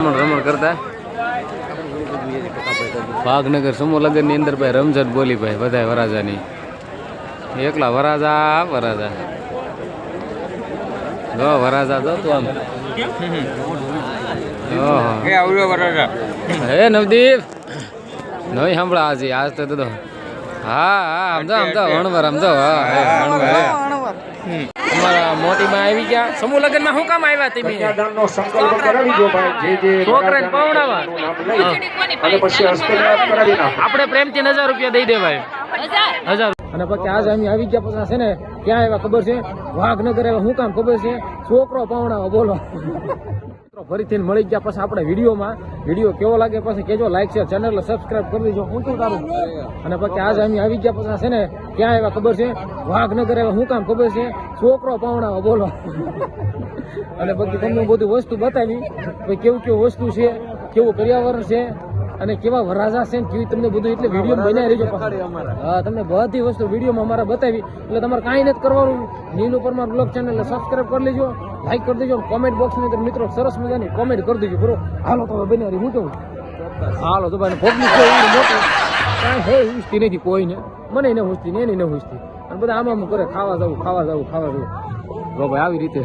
રમણ કરતા ભાગનગર સમૂહ લગ્ન ની અંદર ભાઈ રમઝટ બોલી ભાઈ બધા વરાજાની એકલા વરાજા જો વરાજા જો તું આમ હે નવદીપ નહીં સાંભળા આજે આજ તો દો હા સમજો અણવર સમજો અમારા મોટી માં આવી ગયા સમૂહ લગ્ન માં શું કામ આવ્યા તમે છોકરાને પવડાવવા આપણે પ્રેમથી 1000 રૂપિયા દઈ દેવાય 1000 અને પછી આજે અમે આવી ગયા પછી છે ને ક્યાં આવ્યા ખબર છે વાઘનગર આવ્યા શું કામ ખબર છે છોકરો પવડાવો બોલો ફરીથી મળી ગયા પછી આપણે વિડીયો કેવો લાગે પછી કેજો લાઈક શેર ચેનલ સબસ્ક્રાઇબ કરી દેજો હું તો તારું અને પછી આજે અમે આવી ગયા પછી છે ને ક્યાં આવ્યા ખબર છે વાઘનગર આવ્યા શું કામ ખબર છે છોકરો પવડાવો બોલો અને પછી તમને બધી વસ્તુ બતાવી કેવું વસ્તુ છે કેવું પર્યાવરણ છે અને કેવા વરાજા છે કેવી તમને બધું એટલે વિડીયો બનાવી રહેજો હા તમને બધી વસ્તુ વિડીયોમાં અમારા બતાવી એટલે તમારે કાંઈ નથી કરવાનું Nilu Parmar blog channel subscribe કરી લેજો લાઈક કરી દેજો કોમેન્ટ બોક્સની અંદર મિત્રો સરસ મજાની કોમેન્ટ કરી દેજો બરો હાલો તો બનાવી હું કેવું હાલો તો ભાઈ પબ્લિક મોટું કાંઈ હે હુસતી નથી કોઈને મને એને હુસતી ને એને હુસતી અને બધા આમ કરે ખાવા જવું જો ભાઈ આવી રીતે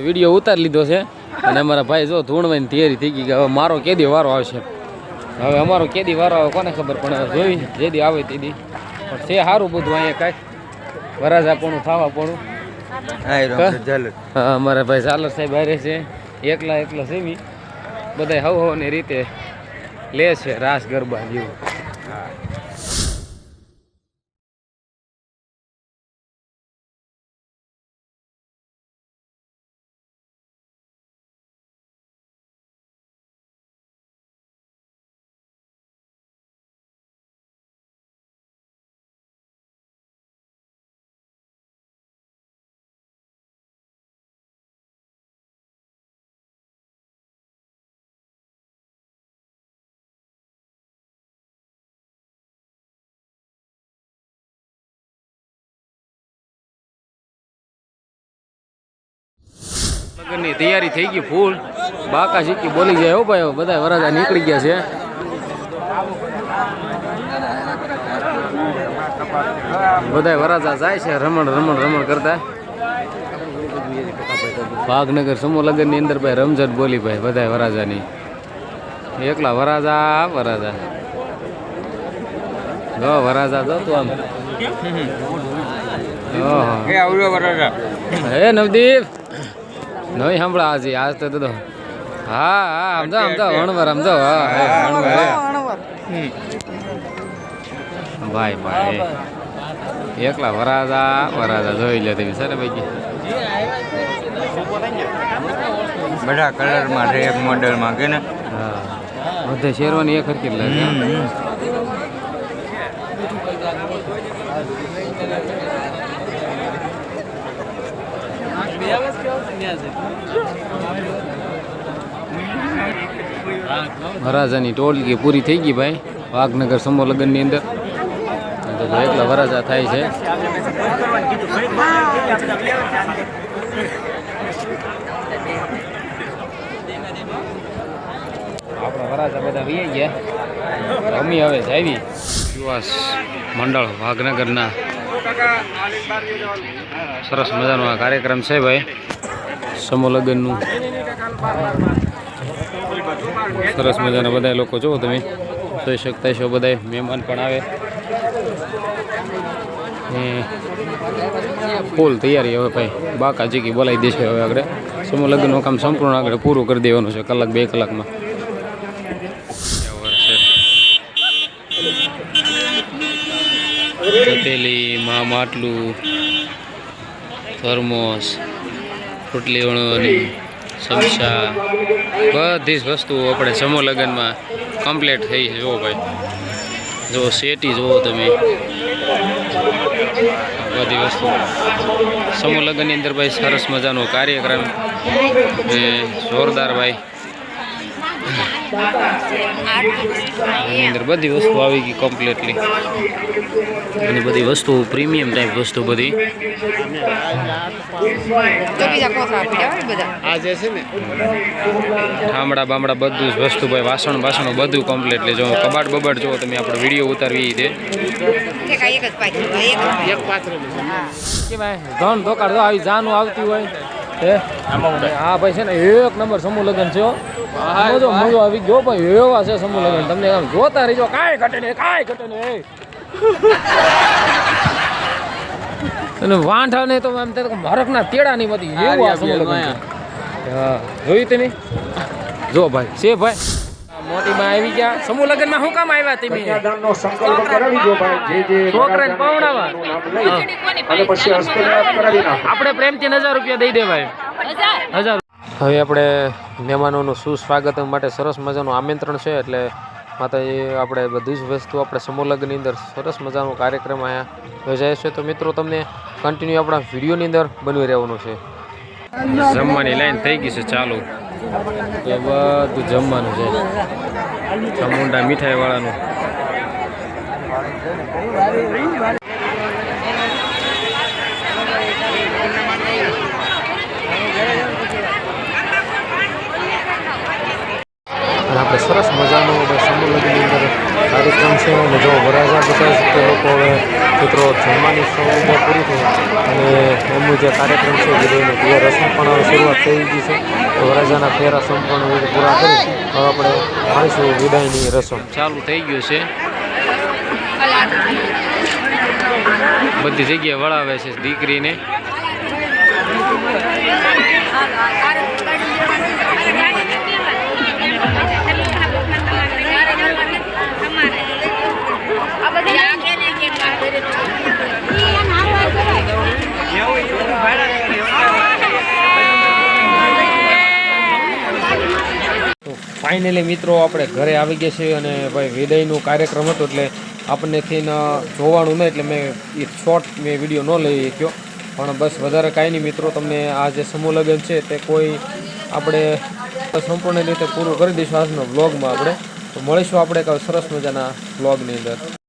વિડીયો ઉતારી લીધો છે અને અમારા ભાઈ જો ધૂણવાની તૈયારી થઈ ગઈ કે હવે મારો કેદી વારો આવશે હવે અમારો કેદી વારો આવે કોને ખબર પણ જોઈ જેદી આવે તેદી પણ છે સારું બધું અહીંયા કાંઈ વરાજાપણું થાવાપણું હા અમારા ભાઈ ઝાલર સાહેબ હારે છે એકલા સેવી બધા હવની રીતે લે છે રાસ ગરબા જેવું લગ્નની તૈયારી થઈ ગઈ ફૂલ બાકા શીખી બોલી જાય હો ભાઈ બધા વરાજા નીકળી ગયા છે બધા વરાજા જાય છે રમણ કરતા ભાગનગર સમૂહ લગ્ન ની અંદર ભાઈ રમઝટ બોલી ભાઈ બધા વરાજાની એકલા વરાજા જો વરાજા જો તું આમ હે નવદીપ નહીં સાંભળા આજે આજ તો દો હા સમજો અણવર સમજો ભાઈ એકલા વરાજા જોઈ લે તમે સર ભાઈ બધા કલરમાં છે એક મોડેલમાં કે ને હા બધે શેરવાની એક હરકી લાગે વરાજાની ટોળકી પૂરી થઈ ગઈ ભાઈ વાઘનગર સમૂહ લગ્ન ની અંદર એકલા વરાજા થાય છે આપણા વરાજા બધા વી ગયા રમી હવે જાવી યુવાસ મંડળ વાઘનગરના સરસ મજાનો આ કાર્યક્રમ છે ભાઈ સમૂહ લગ્નનું સરસ મજાના બધા લોકો જો તમે જોઈ શકતા છો બધા મહેમાન પણ આવે ફૂલ તૈયારી હવે ભાઈ બાકા ચીકી બોલાવી દેશે હવે આગળ સમૂહ લગ્નનું કામ સંપૂર્ણ આગળ પૂરું કરી દેવાનું છે 1-2 કલાકમાં તપેલી માટલું થર્મોસ રોટલી વણવાની ચમચા બધી જ વસ્તુઓ આપણે સમૂહ લગ્નમાં કમ્પ્લીટ થઈ છે જુઓ ભાઈ જો શેટી જુઓ તમે બધી વસ્તુ સમૂહ લગ્નની અંદર ભાઈ સરસ મજાનો કાર્યક્રમ જોરદાર ભાઈ એની અંદર બધી વસ્તુ આવી ગઈ કમ્પ્લીટલી, અને બધી વસ્તુ પ્રીમિયમ ટાઈપ વસ્તુ બધી. ઠામડા બામડા બધું જ વસ્તુ ભાઈ, વાસણ બાસણો બધું કમ્પ્લીટલી. જો કબાટ બબાટ જો તમે આપણે વિડીયો ઉતારવી છે કે ભાઈ ધન ધોકાડ જો આવી જાનું આવતી હોય હે. હા ભાઈ છે ને એક નંબર સમૂહ લગ્ન છે. મજો આવી ગયો ભાઈ, એવા છે સમૂહ લગ્ન. તમને આમ જોતા રહીજો, કાંઈ ઘટે નહીં, કાંઈ ઘટે નહીં. અને વાંઢા ને તો એમ હરકના તેડા ની બધી એવું આ સમૂહ લગ્ન છે. હા જોયું તમે? જો ભાઈ છે ભાઈ, મોટી માં આવી ગયા. સમૂહ લગ્ન માં શું કામ આવ્યા તમે? છોકરાને પવડાવવા. આપણે પ્રેમથી 1000 રૂપિયા દઈ દેવાય. 1000. હવે આપણે મહેમાનોનું સુસ્વાગત માટે સરસ મજાનું આમંત્રણ છે, એટલે માતાજી આપણે બધી જ વસ્તુ આપણે સમૂહ લગ્નની અંદર સરસ મજાનો કાર્યક્રમ અહીંયા યોજાય છે. તો મિત્રો તમને કન્ટિન્યુ આપણા વિડીયોની અંદર બની રહેવાનું છે. જમવાની લાઈન થઈ ગઈ છે ચાલુ, એ બધું જમવાનું છે. ચામુંડા મીઠાઈ વાળાનું. આપણે સરસ મજાનો સમૂહ લગ્નની અંદર કાર્યક્રમ છે, અને જો વરાજા બધા તે લોકો હવે મિત્રો જમવાની સૌ પૂરી થઈ, અને એમનું જે કાર્યક્રમ છે વિદાયનો તે રસમ પણ હવે શરૂઆત થઈ ગઈ છે. તો વરાજાના ફેરા સંપૂર્ણ પૂરા કરી હવે આપણે માણીશું વિદાયની રસમ ચાલુ થઈ ગયું છે. બધી જગ્યાએ વળાવે છે દીકરીને. ફાઇનલી મિત્રો આપણે ઘરે આવી ગયા છીએ, અને ભાઈ વિદાયનું કાર્યક્રમ હતો એટલે આપણનેથી જોવાનું નહીં, એટલે મેં એ શોર્ટ વિડીયો ન લઈ શક્યો. પણ બસ વધારે કાંઈ નહીં મિત્રો, તમને આ જે સમૂહ લગ્ન છે તે કોઈ આપણે સંપૂર્ણ રીતે પૂરું કરી દઈશું આજનો વ્લોગમાં આપણે. તો મળીશું આપણે સરસ મજાના વ્લોગની અંદર.